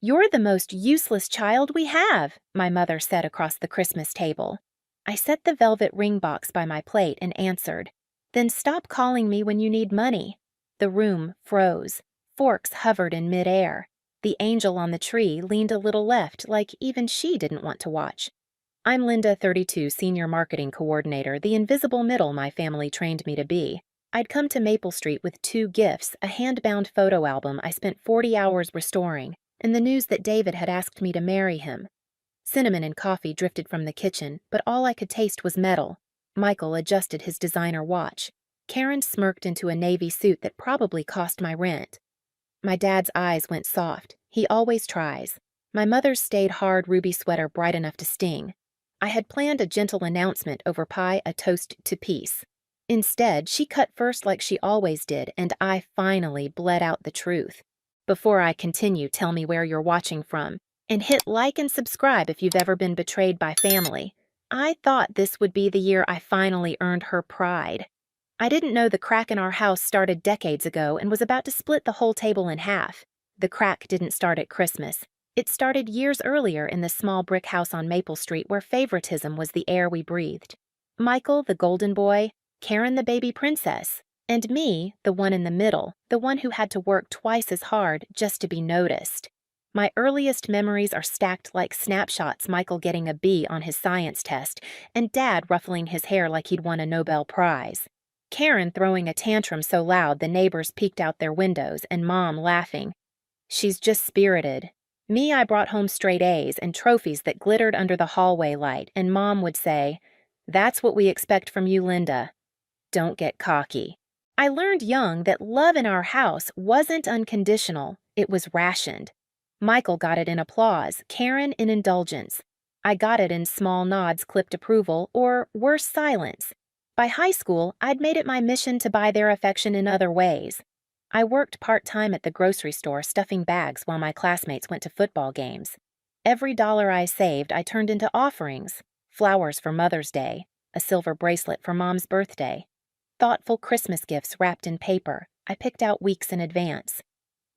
"You're the most useless child we have," my mother said across the Christmas table. I set the velvet ring box by my plate and answered, "Then stop calling me when you need money." The room froze. Forks hovered in midair. The angel on the tree leaned a little left, like even she didn't want to watch. I'm Linda, 32, Senior Marketing Coordinator, the invisible middle my family trained me to be. I'd come to Maple Street with two gifts, a hand-bound photo album I spent 40 hours restoring, and the news that David had asked me to marry him. Cinnamon and coffee drifted from the kitchen, but all I could taste was metal. Michael adjusted his designer watch. Karen smirked into a navy suit that probably cost my rent. My dad's eyes went soft. He always tries. My mother's stayed hard ruby sweater bright enough to sting. I had planned a gentle announcement over pie, a toast to peace. Instead, she cut first like she always did, and I finally bled out the truth. Before I continue, tell me where you're watching from. And hit like and subscribe if you've ever been betrayed by family. I thought this would be the year I finally earned her pride. I didn't know the crack in our house started decades ago and was about to split the whole table in half. The crack didn't start at Christmas. It started years earlier in the small brick house on Maple Street where favoritism was the air we breathed. Michael, the golden boy, Karen, the baby princess, and me, the one in the middle, the one who had to work twice as hard just to be noticed. My earliest memories are stacked like snapshots, Michael getting a B on his science test, and Dad ruffling his hair like he'd won a Nobel Prize. Karen throwing a tantrum so loud the neighbors peeked out their windows, and Mom laughing. "She's just spirited." Me, I brought home straight A's and trophies that glittered under the hallway light, and Mom would say, "That's what we expect from you, Linda. Don't get cocky." I learned young that love in our house wasn't unconditional, it was rationed. Michael got it in applause, Karen in indulgence. I got it in small nods, clipped approval, or worse, silence. By high school, I'd made it my mission to buy their affection in other ways. I worked part-time at the grocery store stuffing bags while my classmates went to football games. Every dollar I saved, I turned into offerings. Flowers for Mother's Day, a silver bracelet for Mom's birthday. Thoughtful Christmas gifts wrapped in paper. I picked out weeks in advance.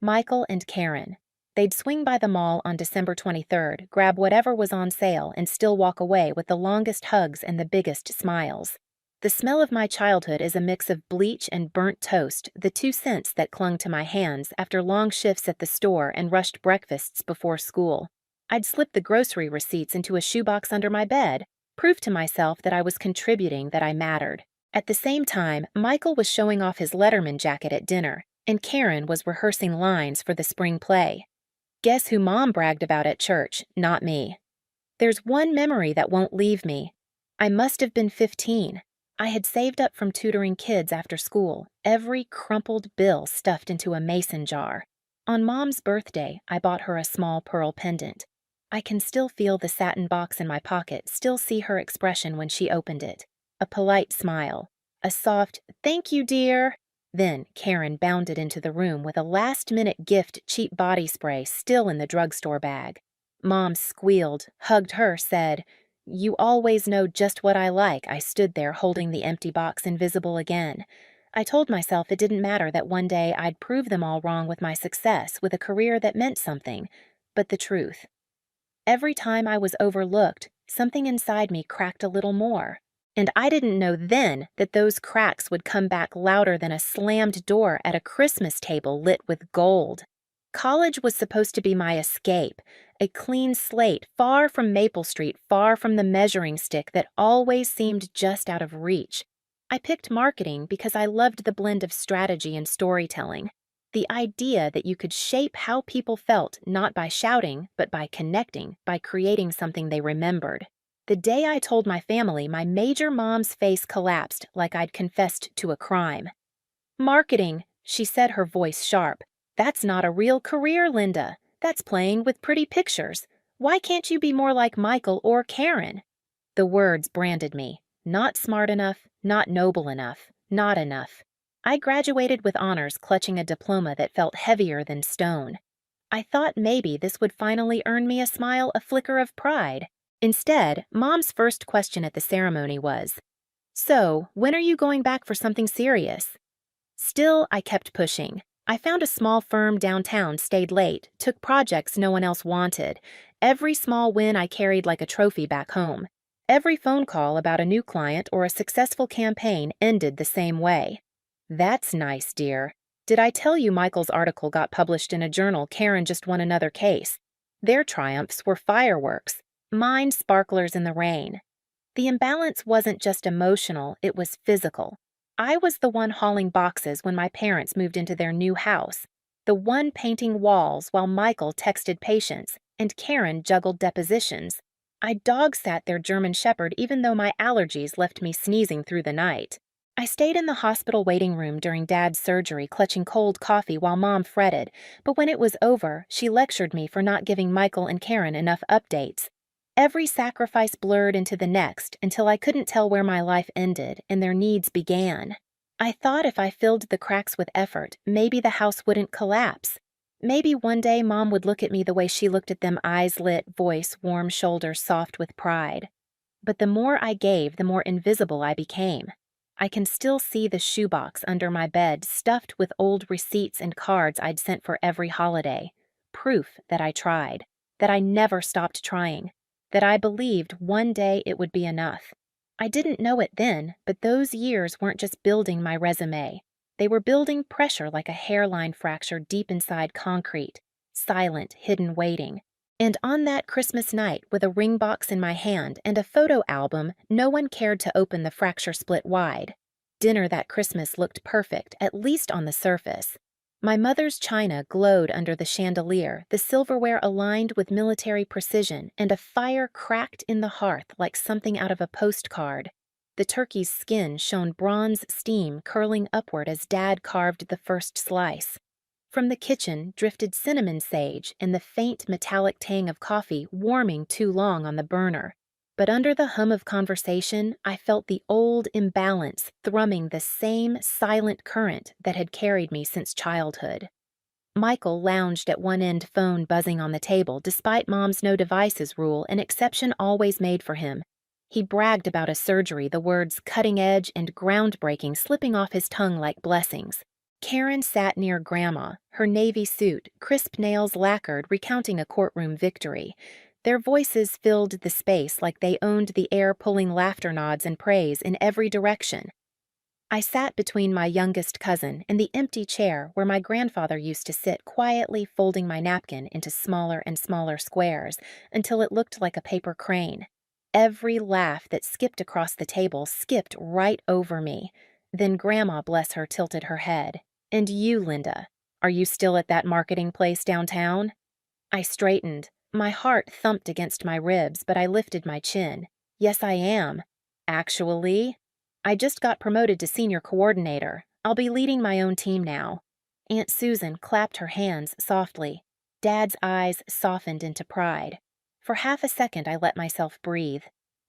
Michael and Karen. They'd swing by the mall on December 23rd, grab whatever was on sale, and still walk away with the longest hugs and the biggest smiles. The smell of my childhood is a mix of bleach and burnt toast, the 2 cents that clung to my hands after long shifts at the store and rushed breakfasts before school. I'd slip the grocery receipts into a shoebox under my bed, prove to myself that I was contributing, that I mattered. At the same time, Michael was showing off his Letterman jacket at dinner, and Karen was rehearsing lines for the spring play. Guess who Mom bragged about at church? Not me. There's one memory that won't leave me. I must have been 15. I had saved up from tutoring kids after school, every crumpled bill stuffed into a mason jar. On Mom's birthday, I bought her a small pearl pendant. I can still feel the satin box in my pocket, still see her expression when she opened it. A polite smile. A soft, "Thank you, dear." Then Karen bounded into the room with a last-minute gift cheap body spray still in the drugstore bag. Mom squealed, hugged her, said, "You always know just what I like." I stood there holding the empty box invisible again. I told myself it didn't matter, that one day I'd prove them all wrong with my success, with a career that meant something. But the truth. Every time I was overlooked, something inside me cracked a little more. And I didn't know then that those cracks would come back louder than a slammed door at a Christmas table lit with gold. College was supposed to be my escape, a clean slate, far from Maple Street, far from the measuring stick that always seemed just out of reach. I picked marketing because I loved the blend of strategy and storytelling. The idea that you could shape how people felt not by shouting, but by connecting, by creating something they remembered. The day I told my family, my major mom's face collapsed like I'd confessed to a crime. "Marketing," she said, her voice sharp. "That's not a real career, Linda. That's playing with pretty pictures. Why can't you be more like Michael or Karen?" The words branded me. Not smart enough, not noble enough, not enough. I graduated with honors, clutching a diploma that felt heavier than stone. I thought maybe this would finally earn me a smile, a flicker of pride. Instead, Mom's first question at the ceremony was, "So, when are you going back for something serious?" Still, I kept pushing. I found a small firm downtown, stayed late, took projects no one else wanted. Every small win I carried like a trophy back home. Every phone call about a new client or a successful campaign ended the same way. That's nice, dear. Did I tell you Michael's article got published in a journal? Karen just won another case. Their triumphs were fireworks, mine sparklers in the rain. The imbalance wasn't just emotional, it was physical. I was the one hauling boxes when my parents moved into their new house, the one painting walls while Michael texted patients and Karen juggled depositions. I dog-sat their German Shepherd even though my allergies left me sneezing through the night. I stayed in the hospital waiting room during Dad's surgery, clutching cold coffee while Mom fretted, but when it was over, she lectured me for not giving Michael and Karen enough updates. Every sacrifice blurred into the next until I couldn't tell where my life ended and their needs began. I thought if I filled the cracks with effort, maybe the house wouldn't collapse. Maybe one day Mom would look at me the way she looked at them, eyes lit, voice warm, shoulders soft with pride. But the more I gave, the more invisible I became. I can still see the shoebox under my bed stuffed with old receipts and cards I'd sent for every holiday. Proof that I tried, that I never stopped trying, that I believed one day it would be enough. I didn't know it then, but those years weren't just building my resume. They were building pressure like a hairline fracture deep inside concrete, silent, hidden, waiting. And on that Christmas night, with a ring box in my hand and a photo album, no one cared to open the fracture split wide. Dinner that Christmas looked perfect, at least on the surface. My mother's china glowed under the chandelier, the silverware aligned with military precision, and a fire cracked in the hearth like something out of a postcard. The turkey's skin shone bronze steam curling upward as Dad carved the first slice. From the kitchen drifted cinnamon sage and the faint metallic tang of coffee warming too long on the burner. But under the hum of conversation, I felt the old imbalance thrumming the same silent current that had carried me since childhood. Michael lounged at one end, phone buzzing on the table, despite Mom's no devices rule, an exception always made for him. He bragged about a surgery, the words cutting edge and groundbreaking slipping off his tongue like blessings. Karen sat near Grandma, her navy suit, crisp nails lacquered, recounting a courtroom victory. Their voices filled the space like they owned the air, pulling laughter nods and praise in every direction. I sat between my youngest cousin and the empty chair where my grandfather used to sit, quietly folding my napkin into smaller and smaller squares until it looked like a paper crane. Every laugh that skipped across the table skipped right over me. Then Grandma, bless her, tilted her head. "And you, Linda, are you still at that marketing place downtown?" I straightened. My heart thumped against my ribs, but I lifted my chin. "Yes, I am. Actually, I just got promoted to senior coordinator. I'll be leading my own team now." Aunt Susan clapped her hands softly. Dad's eyes softened into pride. For half a second, I let myself breathe.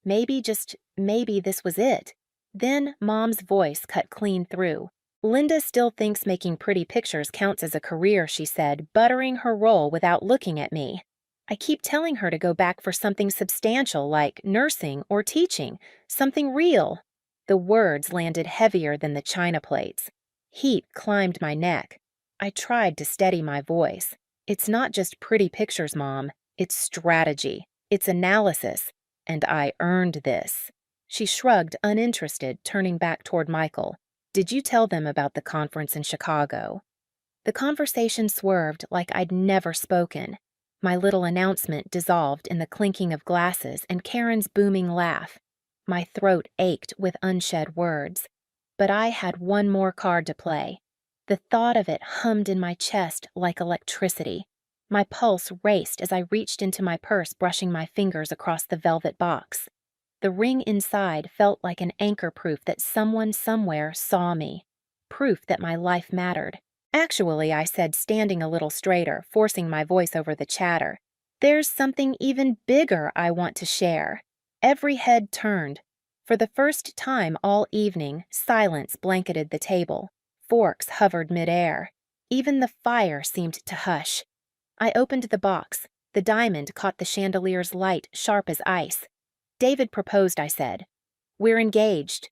Maybe, just maybe, this was it. Then Mom's voice cut clean through. "Linda still thinks making pretty pictures counts as a career," she said, buttering her roll without looking at me. "I keep telling her to go back for something substantial like nursing or teaching, something real." The words landed heavier than the china plates. Heat climbed my neck. I tried to steady my voice. "It's not just pretty pictures, Mom. It's strategy. It's analysis. And I earned this." She shrugged, uninterested, turning back toward Michael. "Did you tell them about the conference in Chicago?" The conversation swerved like I'd never spoken. My little announcement dissolved in the clinking of glasses and Karen's booming laugh. My throat ached with unshed words. But I had one more card to play. The thought of it hummed in my chest like electricity. My pulse raced as I reached into my purse, brushing my fingers across the velvet box. The ring inside felt like an anchor, proof that someone somewhere saw me. Proof that my life mattered. "Actually," I said, standing a little straighter, forcing my voice over the chatter, "there's something even bigger I want to share." Every head turned. For the first time all evening, silence blanketed the table. Forks hovered midair. Even the fire seemed to hush. I opened the box. The diamond caught the chandelier's light, sharp as ice. "David proposed," I said. "We're engaged."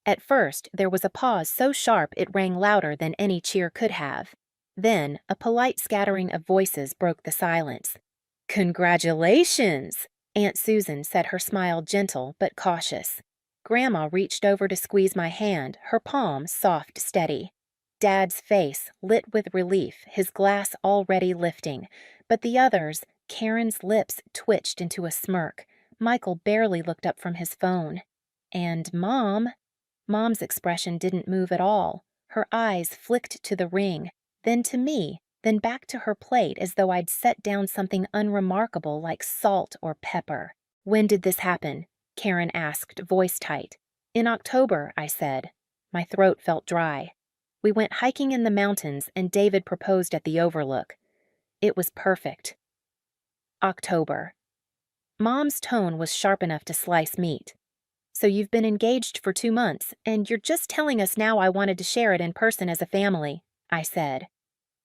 At first, there was a pause so sharp it rang louder than any cheer could have. Then, a polite scattering of voices broke the silence. "Congratulations!" Aunt Susan said, her smile gentle but cautious. Grandma reached over to squeeze my hand, her palm soft, steady. Dad's face lit with relief, his glass already lifting, but the others, Karen's lips twitched into a smirk. Michael barely looked up from his phone. And Mom's expression didn't move at all. Her eyes flicked to the ring, then to me, then back to her plate as though I'd set down something unremarkable like salt or pepper. "When did this happen?" Karen asked, voice tight. "In October," I said. My throat felt dry. "We went hiking in the mountains and David proposed at the Overlook. It was perfect." October. Mom's tone was sharp enough to slice meat. "So you've been engaged for 2 months, and you're just telling us now I wanted to share it in person as a family," I said.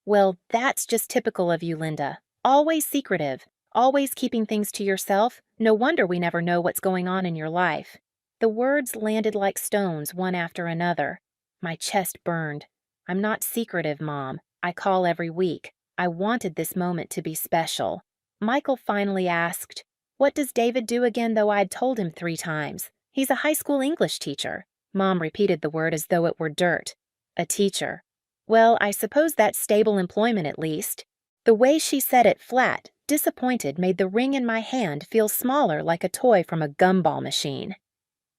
"Well, that's just typical of you, Linda. Always secretive, always keeping things to yourself. No wonder we never know what's going on in your life." The words landed like stones, one after another. My chest burned. "I'm not secretive, Mom. I call every week. I wanted this moment to be special." Michael finally asked, "What does David do again, though I'd told him 3 times? "He's a high school English teacher." Mom repeated the word as though it were dirt. "A teacher. Well, I suppose that's stable employment at least." The way she said it flat, disappointed, made the ring in my hand feel smaller, like a toy from a gumball machine.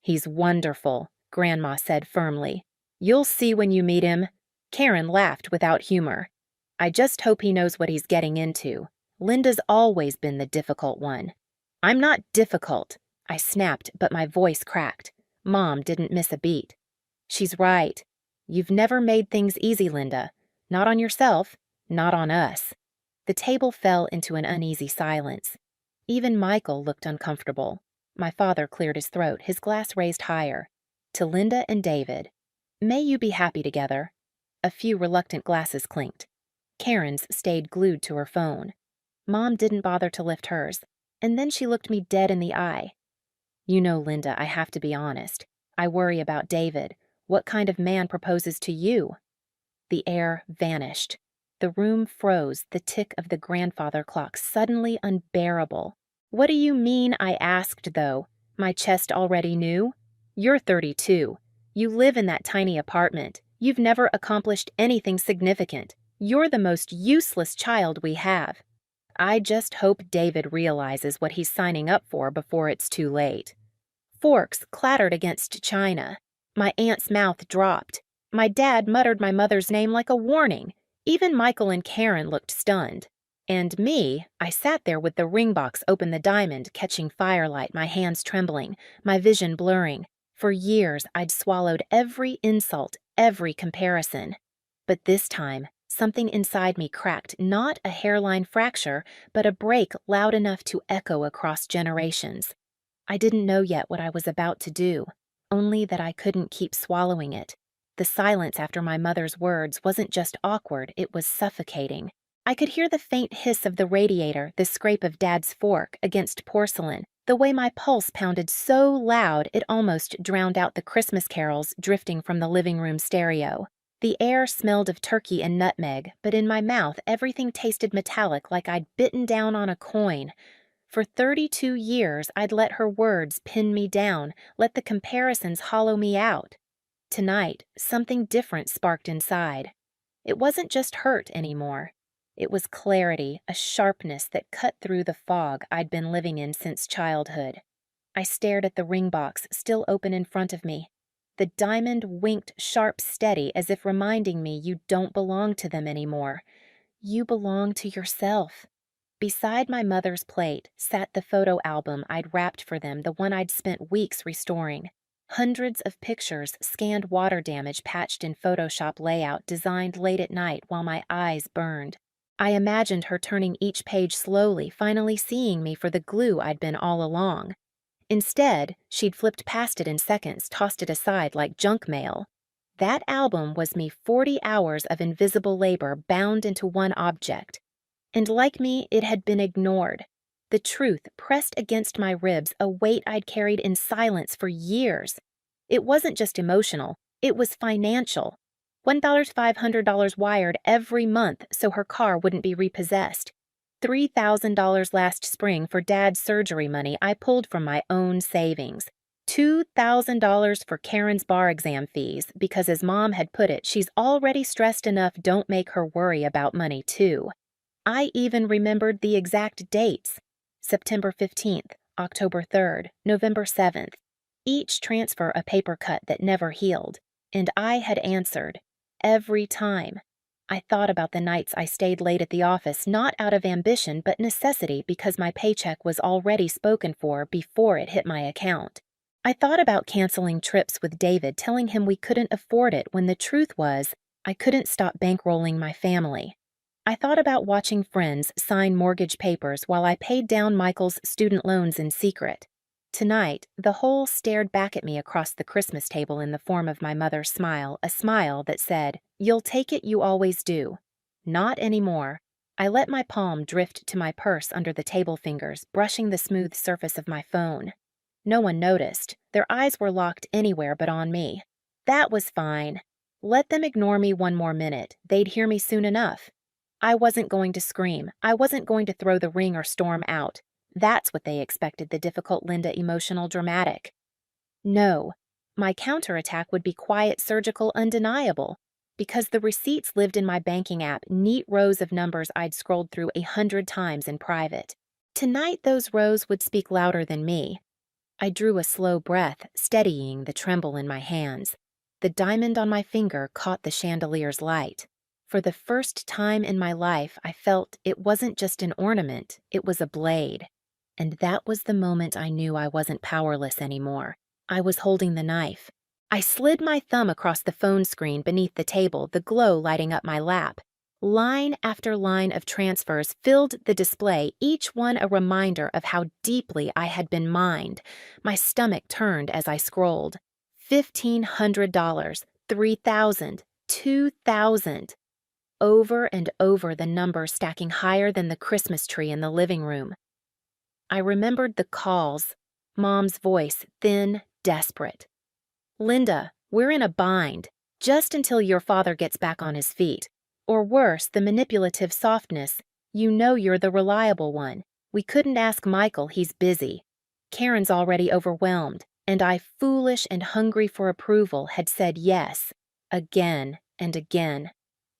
"He's wonderful," Grandma said firmly. "You'll see when you meet him." Karen laughed without humor. "I just hope he knows what he's getting into. Linda's always been the difficult one." "I'm not difficult," I snapped, but my voice cracked. Mom didn't miss a beat. "She's right. You've never made things easy, Linda. Not on yourself, not on us." The table fell into an uneasy silence. Even Michael looked uncomfortable. My father cleared his throat, his glass raised higher. "To Linda and David. May you be happy together." A few reluctant glasses clinked. Karen's stayed glued to her phone. Mom didn't bother to lift hers, and then she looked me dead in the eye. "You know, Linda, I have to be honest. I worry about David. What kind of man proposes to you?" The air vanished. The room froze, the tick of the grandfather clock suddenly unbearable. "What do you mean?" I asked, though. My chest already knew. "You're 32. You live in that tiny apartment. You've never accomplished anything significant. You're the most useless child we have. I just hope David realizes what he's signing up for before it's too late." Forks clattered against china. My aunt's mouth dropped. My dad muttered my mother's name like a warning. Even Michael and Karen looked stunned. And me, I sat there with the ring box open, the diamond catching firelight, my hands trembling, my vision blurring. For years, I'd swallowed every insult, every comparison. But this time, something inside me cracked, not a hairline fracture, but a break loud enough to echo across generations. I didn't know yet what I was about to do, only that I couldn't keep swallowing it. The silence after my mother's words wasn't just awkward, it was suffocating. I could hear the faint hiss of the radiator, the scrape of Dad's fork against porcelain, the way my pulse pounded so loud it almost drowned out the Christmas carols drifting from the living room stereo. The air smelled of turkey and nutmeg, but in my mouth everything tasted metallic, like I'd bitten down on a coin. For 32 years, I'd let her words pin me down, let the comparisons hollow me out. Tonight, something different sparked inside. It wasn't just hurt anymore. It was clarity, a sharpness that cut through the fog I'd been living in since childhood. I stared at the ring box, still open in front of me. The diamond winked sharp steady, as if reminding me you don't belong to them anymore. You belong to yourself. Beside my mother's plate sat the photo album I'd wrapped for them, the one I'd spent weeks restoring. Hundreds of pictures, scanned water damage patched in Photoshop layout designed late at night while my eyes burned. I imagined her turning each page slowly, finally seeing me for the glue I'd been all along. Instead, she'd flipped past it in seconds, tossed it aside like junk mail. That album was me 40 hours of invisible labor bound into one object. And like me, it had been ignored. The truth pressed against my ribs, a weight I'd carried in silence for years. It wasn't just emotional, it was financial. $1,500 wired every month so her car wouldn't be repossessed. $3,000 last spring for Dad's surgery money I pulled from my own savings. $2,000 for Karen's bar exam fees because, as Mom had put it, she's already stressed enough, don't make her worry about money too. I even remembered the exact dates: September 15th, October 3rd, November 7th. Each transfer a paper cut that never healed, and I had answered every time. I thought about the nights I stayed late at the office, not out of ambition but necessity, because my paycheck was already spoken for before it hit my account. I thought about canceling trips with David, telling him we couldn't afford it when the truth was I couldn't stop bankrolling my family. I thought about watching friends sign mortgage papers while I paid down Michael's student loans in secret. Tonight, the whole stared back at me across the Christmas table in the form of my mother's smile, a smile that said, "You'll take it, you always do." Not anymore. I let my palm drift to my purse under the table fingers, brushing the smooth surface of my phone. No one noticed. Their eyes were locked anywhere but on me. That was fine. Let them ignore me one more minute. They'd hear me soon enough. I wasn't going to scream. I wasn't going to throw the ring or storm out. That's what they expected, the difficult Linda, emotional, dramatic. No, my counterattack would be quiet, surgical, undeniable. Because the receipts lived in my banking app, neat rows of numbers I'd scrolled through 100 times in private. Tonight, those rows would speak louder than me. I drew a slow breath, steadying the tremble in my hands. The diamond on my finger caught the chandelier's light. For the first time in my life, I felt it wasn't just an ornament, it was a blade. And that was the moment I knew I wasn't powerless anymore. I was holding the knife. I slid my thumb across the phone screen beneath the table, the glow lighting up my lap. Line after line of transfers filled the display, each one a reminder of how deeply I had been mined. My stomach turned as I scrolled. $1,500, $3,000, $2,000. Over and over, the numbers stacking higher than the Christmas tree in the living room. I remembered the calls. Mom's voice, thin, desperate. "Linda, we're in a bind. Just until your father gets back on his feet. Or worse, the manipulative softness. You know you're the reliable one. We couldn't ask Michael, he's busy. Karen's already overwhelmed, and I, foolish and hungry for approval, had said yes, again and again.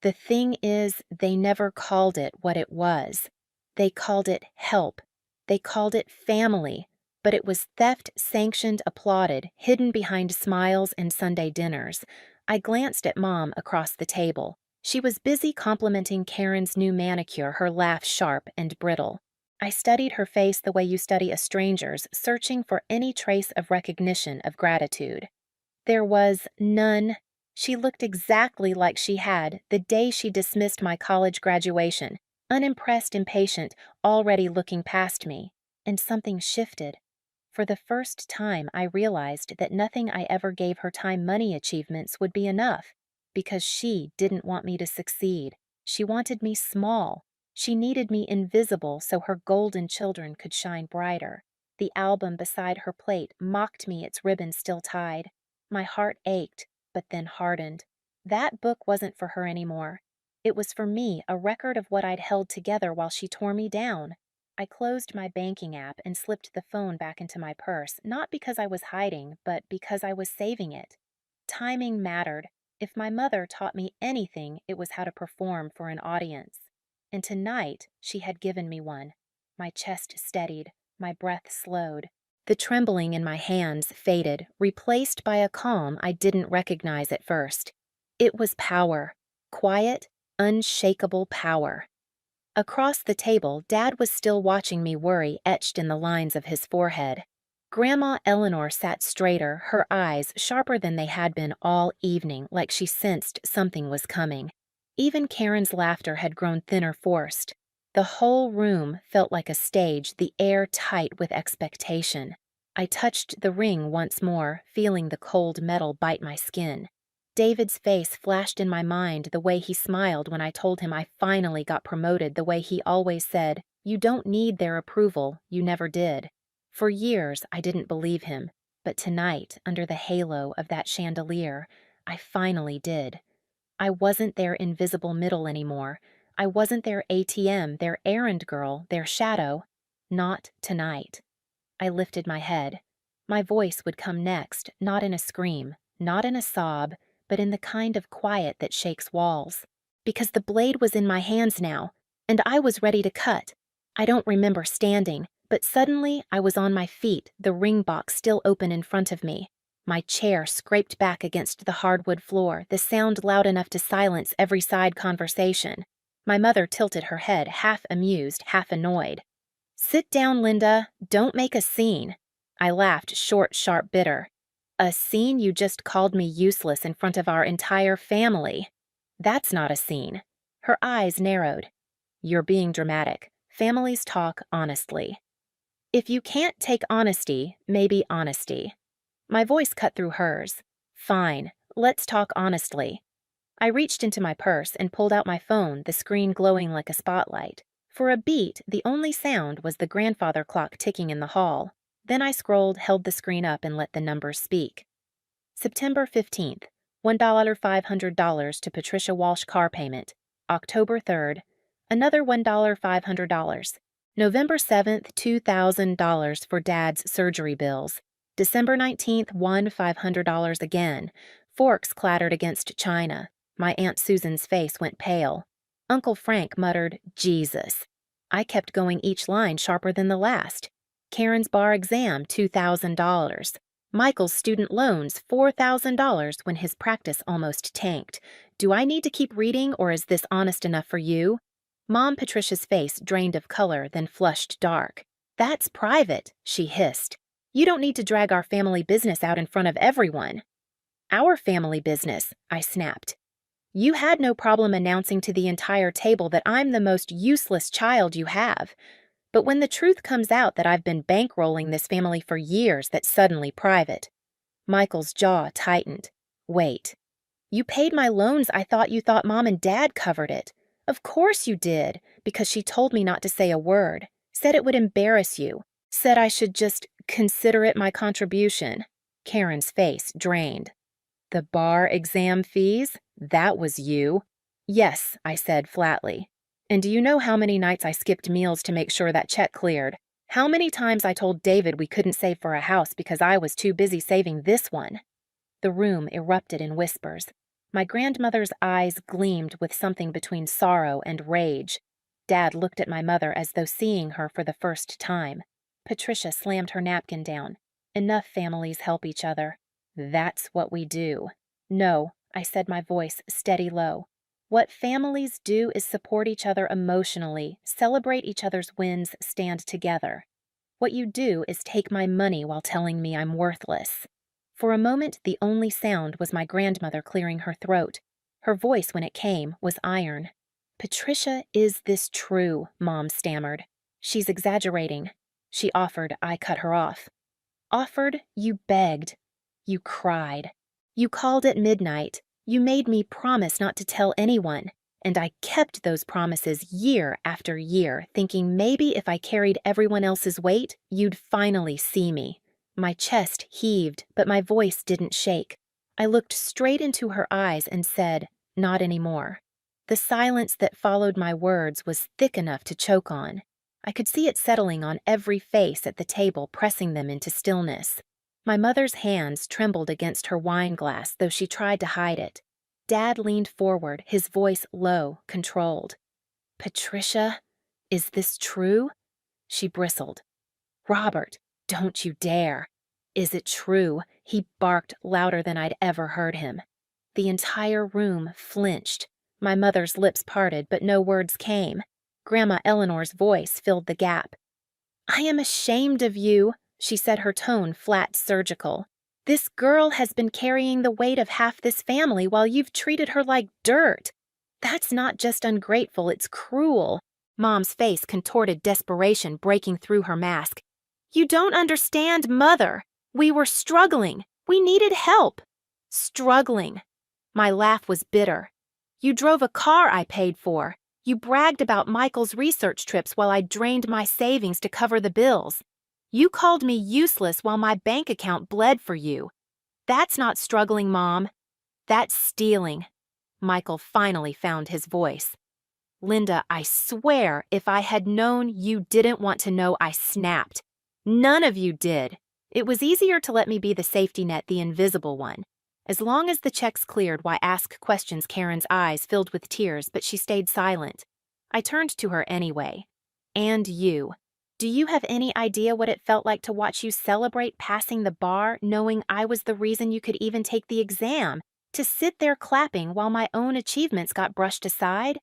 The thing is, they never called it what it was. They called it help. They called it family. But it was theft, sanctioned, applauded, hidden behind smiles and Sunday dinners. I glanced at Mom across the table. She was busy complimenting Karen's new manicure, her laugh sharp and brittle. I studied her face the way you study a stranger's, searching for any trace of recognition, of gratitude. There was none. She looked exactly like she had the day she dismissed my college graduation, unimpressed, impatient, already looking past me. And something shifted. For the first time, I realized that nothing I ever gave her, time, money, achievements, would be enough, because she didn't want me to succeed. She wanted me small. She needed me invisible so her golden children could shine brighter. The album beside her plate mocked me, its ribbon still tied. My heart ached, but then hardened. That book wasn't for her anymore. It was for me, a record of what I'd held together while she tore me down. I closed my banking app and slipped the phone back into my purse, not because I was hiding, but because I was saving it. Timing mattered. If my mother taught me anything, it was how to perform for an audience. And tonight, she had given me one. My chest steadied, my breath slowed. The trembling in my hands faded, replaced by a calm I didn't recognize at first. It was power. Quiet, unshakable power. Across the table, Dad was still watching me, worry etched in the lines of his forehead. Grandma Eleanor sat straighter, her eyes sharper than they had been all evening, like she sensed something was coming. Even Karen's laughter had grown thinner, forced. The whole room felt like a stage, the air tight with expectation. I touched the ring once more, feeling the cold metal bite my skin. David's face flashed in my mind, the way he smiled when I told him I finally got promoted, the way he always said, "You don't need their approval, you never did." For years, I didn't believe him, but tonight, under the halo of that chandelier, I finally did. I wasn't their invisible middle anymore. I wasn't their ATM, their errand girl, their shadow. Not tonight. I lifted my head. My voice would come next, not in a scream, not in a sob, but in the kind of quiet that shakes walls. Because the blade was in my hands now, and I was ready to cut. I don't remember standing, but suddenly I was on my feet, the ring box still open in front of me. My chair scraped back against the hardwood floor, the sound loud enough to silence every side conversation. My mother tilted her head, half amused, half annoyed. "Sit down, Linda. Don't make a scene." I laughed, short, sharp, bitter. "A scene? You just called me useless in front of our entire family." "That's not a scene." Her eyes narrowed. "You're being dramatic. Families talk honestly." "If you can't take honesty, maybe honesty." My voice cut through hers. "Fine, let's talk honestly." I reached into my purse and pulled out my phone, the screen glowing like a spotlight. For a beat, the only sound was the grandfather clock ticking in the hall. Then I scrolled, held the screen up, and let the numbers speak. September 15th, $1,500 to Patricia Walsh car payment. October 3rd, another $1,500. November 7th, $2,000 for Dad's surgery bills. December 19th, $500 again. Forks clattered against china. My Aunt Susan's face went pale. Uncle Frank muttered, "Jesus." I kept going, each line sharper than the last. Karen's bar exam, $2,000. Michael's student loans, $4,000 when his practice almost tanked. Do I need to keep reading, or is this honest enough for you? Mom Patricia's face drained of color, then flushed dark. "That's private," she hissed. "You don't need to drag our family business out in front of everyone." "Our family business," I snapped. "You had no problem announcing to the entire table that I'm the most useless child you have. But when the truth comes out that I've been bankrolling this family for years, that's suddenly private." Michael's jaw tightened. "Wait. You paid my loans. I thought you thought Mom and Dad covered it." "Of course you did, because she told me not to say a word. Said it would embarrass you. Said I should just consider it my contribution." Karen's face drained. "The bar exam fees? That was you." "Yes," I said flatly. "And do you know how many nights I skipped meals to make sure that check cleared? How many times I told David we couldn't save for a house because I was too busy saving this one?" The room erupted in whispers. My grandmother's eyes gleamed with something between sorrow and rage. Dad looked at my mother as though seeing her for the first time. Patricia slammed her napkin down. "Enough families help each other. That's what we do." "No," I said, my voice steady low. "What families do is support each other emotionally, celebrate each other's wins, stand together. What you do is take my money while telling me I'm worthless." For a moment, the only sound was my grandmother clearing her throat. Her voice, when it came, was iron. "Patricia, is this true?" Mom stammered. "She's exaggerating." She offered. I cut her off. "Offered? You begged. You cried. You called at midnight. You made me promise not to tell anyone. And I kept those promises year after year, thinking maybe if I carried everyone else's weight, you'd finally see me." My chest heaved, but my voice didn't shake. I looked straight into her eyes and said, "Not anymore." The silence that followed my words was thick enough to choke on. I could see it settling on every face at the table, pressing them into stillness. My mother's hands trembled against her wine glass, though she tried to hide it. Dad leaned forward, his voice low, controlled. "Patricia, is this true?" She bristled. "Robert, don't you dare." "Is it true?" He barked louder than I'd ever heard him. The entire room flinched. My mother's lips parted, but no words came. Grandma Eleanor's voice filled the gap. "I am ashamed of you," she said, her tone flat, surgical. "This girl has been carrying the weight of half this family while you've treated her like dirt. That's not just ungrateful, it's cruel." Mom's face contorted desperation breaking through her mask. "You don't understand, Mother. We were struggling. We needed help." "Struggling." My laugh was bitter. "You drove a car I paid for. You bragged about Michael's research trips while I drained my savings to cover the bills. You called me useless while my bank account bled for you. That's not struggling, Mom. That's stealing." Michael finally found his voice. Linda, I swear if I had known you didn't want to know, I snapped. None of you did. It was easier to let me be the safety net, the invisible one. As long as the checks cleared, why ask questions? Karen's eyes filled with tears, but she stayed silent. I turned to her anyway. And you. Do you have any idea what it felt like to watch you celebrate passing the bar, knowing I was the reason you could even take the exam? To sit there clapping while my own achievements got brushed aside?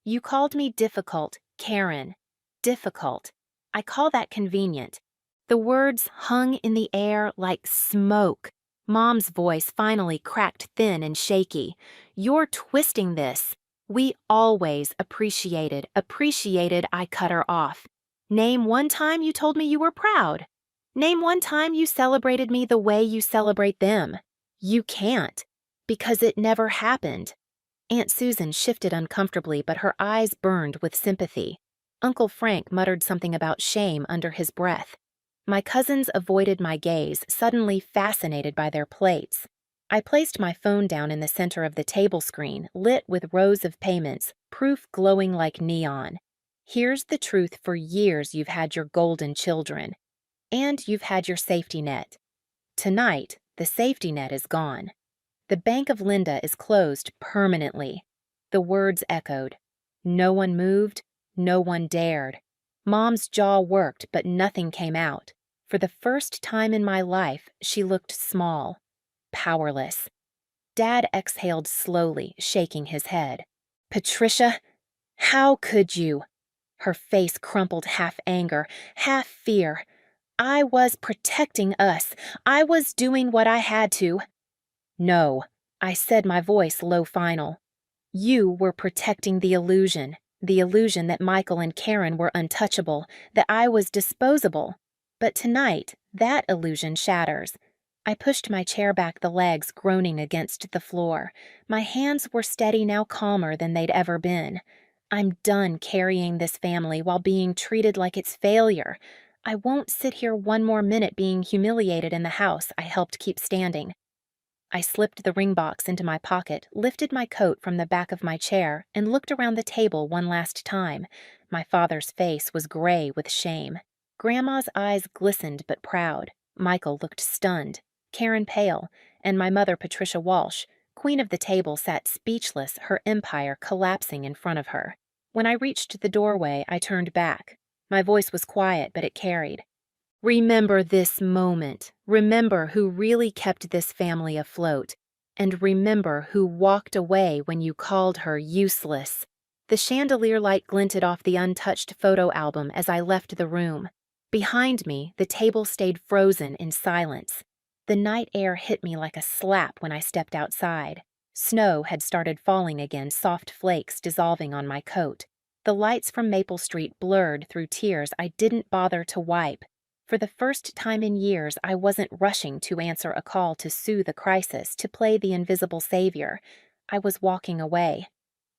You called me difficult, Karen. Difficult. I call that convenient. The words hung in the air like smoke. Mom's voice finally cracked thin and shaky. You're twisting this. We always appreciated. I cut her off. Name one time you told me you were proud. Name one time you celebrated me the way you celebrate them. You can't, because it never happened. Aunt Susan shifted uncomfortably, but her eyes burned with sympathy. Uncle Frank muttered something about shame under his breath. My cousins avoided my gaze, suddenly fascinated by their plates. I placed my phone down in the center of the table screen, lit with rows of payments, proof glowing like neon. Here's the truth: for years you've had your golden children. And you've had your safety net. Tonight, the safety net is gone. The Bank of Linda is closed permanently. The words echoed. No one moved, no one dared. Mom's jaw worked, but nothing came out. For the first time in my life, she looked small, powerless. Dad exhaled slowly, shaking his head. Patricia, how could you? Her face crumpled, half anger, half fear. I was protecting us. I was doing what I had to. No, I said, my voice low final. You were protecting the illusion that Michael and Karen were untouchable, that I was disposable. But tonight, that illusion shatters. I pushed my chair back, the legs groaning against the floor. My hands were steady, now calmer than they'd ever been. I'm done carrying this family while being treated like it's failure. I won't sit here one more minute being humiliated in the house I helped keep standing. I slipped the ring box into my pocket, lifted my coat from the back of my chair, and looked around the table one last time. My father's face was gray with shame. Grandma's eyes glistened but proud. Michael looked stunned, Karen pale, and my mother, Patricia Walsh, queen of the table, sat speechless, her empire collapsing in front of her. When I reached the doorway, I turned back. My voice was quiet, but it carried. Remember this moment. Remember who really kept this family afloat. And remember who walked away when you called her useless. The chandelier light glinted off the untouched photo album as I left the room. Behind me, the table stayed frozen in silence. The night air hit me like a slap when I stepped outside. Snow had started falling again, soft flakes dissolving on my coat. The lights from Maple Street blurred through tears I didn't bother to wipe. For the first time in years, I wasn't rushing to answer a call to soothe a crisis, to play the invisible savior. I was walking away.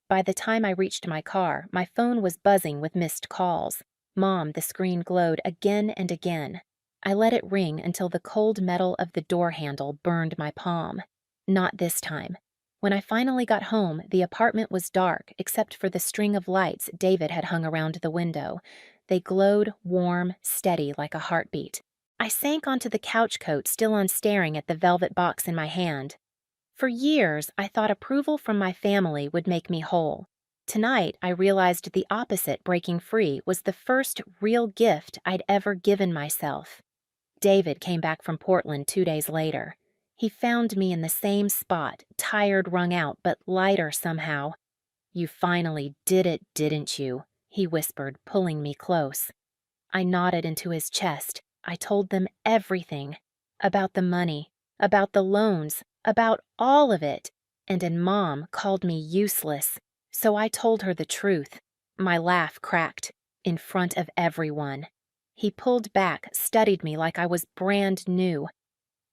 By the time I reached my car, my phone was buzzing with missed calls. Mom, the screen glowed again and again. I let it ring until the cold metal of the door handle burned my palm. Not this time. When I finally got home, the apartment was dark except for the string of lights David had hung around the window. They glowed warm, steady like a heartbeat. I sank onto the couch coat, still on staring at the velvet box in my hand. For years, I thought approval from my family would make me whole. Tonight, I realized the opposite. Breaking free was the first real gift I'd ever given myself. David came back from Portland 2 days later. He found me in the same spot, tired, wrung out, but lighter somehow. You finally did it, didn't you? He whispered, pulling me close. I nodded into his chest. I told them everything. About the money, about the loans, about all of it. And then Mom called me useless. So I told her the truth. My laugh cracked, in front of everyone. He pulled back, studied me like I was brand new.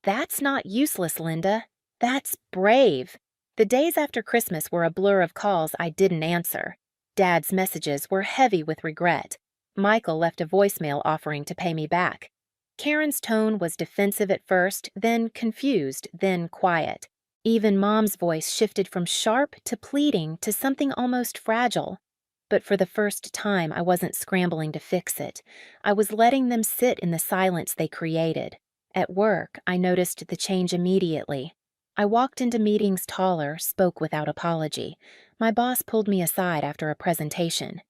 That's not useless, Linda. That's brave. The days after Christmas were a blur of calls I didn't answer. Dad's messages were heavy with regret. Michael left a voicemail offering to pay me back. Karen's tone was defensive at first, then confused, then quiet. Even Mom's voice shifted from sharp to pleading to something almost fragile. But for the first time, I wasn't scrambling to fix it. I was letting them sit in the silence they created. At work, I noticed the change immediately. I walked into meetings taller, spoke without apology. My boss pulled me aside after a presentation.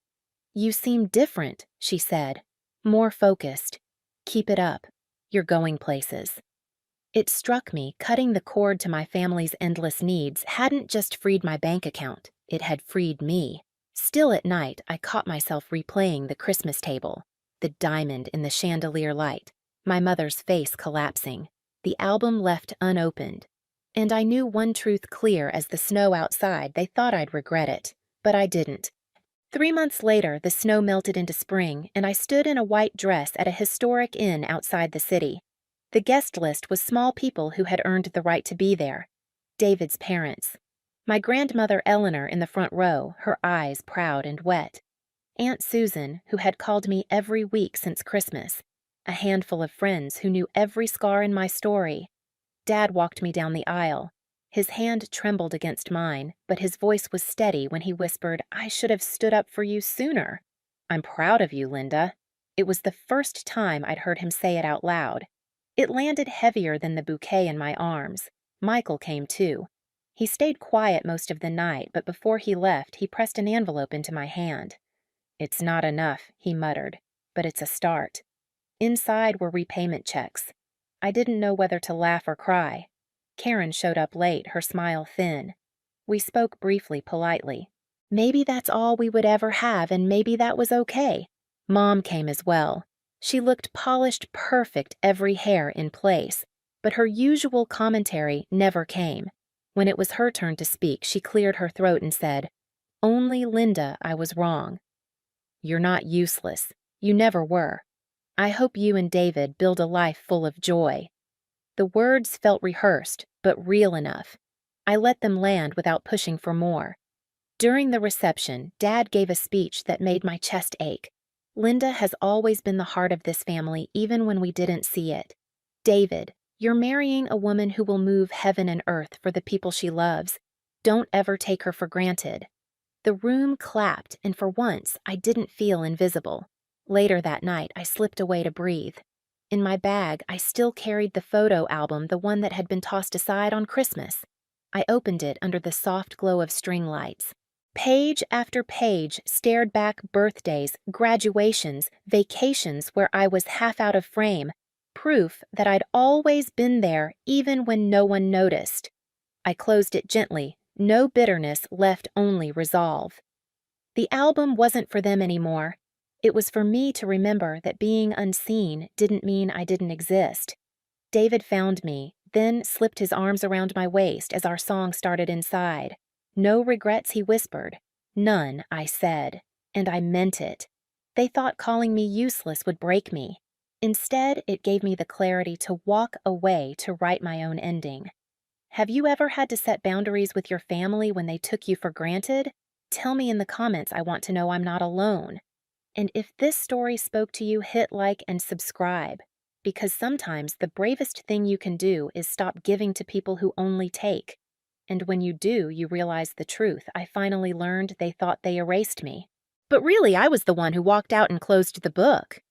"You seem different," she said. "More focused. Keep it up. You're going places." It struck me, cutting the cord to my family's endless needs hadn't just freed my bank account, it had freed me. Still at night, I caught myself replaying the Christmas table, the diamond in the chandelier light, my mother's face collapsing, the album left unopened. And I knew one truth clear as the snow outside: they thought I'd regret it. But I didn't. 3 months later, the snow melted into spring, and I stood in a white dress at a historic inn outside the city. The guest list was small people who had earned the right to be there. David's parents. My grandmother Eleanor in the front row, her eyes proud and wet. Aunt Susan, who had called me every week since Christmas. A handful of friends who knew every scar in my story. Dad walked me down the aisle. His hand trembled against mine, but his voice was steady when he whispered, "I should have stood up for you sooner." "I'm proud of you, Linda." It was the first time I'd heard him say it out loud. It landed heavier than the bouquet in my arms. Michael came too. He stayed quiet most of the night, but before he left, he pressed an envelope into my hand. "It's not enough," he muttered, "but it's a start." Inside were repayment checks. I didn't know whether to laugh or cry. Karen showed up late, her smile thin. We spoke briefly, politely. Maybe that's all we would ever have, and maybe that was okay. Mom came as well. She looked polished, perfect, every hair in place, but her usual commentary never came. When it was her turn to speak, she cleared her throat and said, "Only Linda, I was wrong. You're not useless. You never were. I hope you and David build a life full of joy." The words felt rehearsed, but real enough. I let them land without pushing for more. During the reception, Dad gave a speech that made my chest ache. Linda has always been the heart of this family, even when we didn't see it. David, you're marrying a woman who will move heaven and earth for the people she loves. Don't ever take her for granted. The room clapped, and for once, I didn't feel invisible. Later that night, I slipped away to breathe. In my bag, I still carried the photo album, the one that had been tossed aside on Christmas. I opened it under the soft glow of string lights. Page after page stared back birthdays, graduations, vacations where I was half out of frame, proof that I'd always been there even when no one noticed. I closed it gently, no bitterness left, only resolve. The album wasn't for them anymore. It was for me to remember that being unseen didn't mean I didn't exist. David found me, then slipped his arms around my waist as our song started inside. "No regrets," he whispered. "None," I said. And I meant it. They thought calling me useless would break me. Instead, it gave me the clarity to walk away to write my own ending. Have you ever had to set boundaries with your family when they took you for granted? Tell me in the comments. I want to know I'm not alone. And if this story spoke to you, hit like and subscribe. Because sometimes the bravest thing you can do is stop giving to people who only take. And when you do, you realize the truth. I finally learned they thought they erased me. But really, I was the one who walked out and closed the book.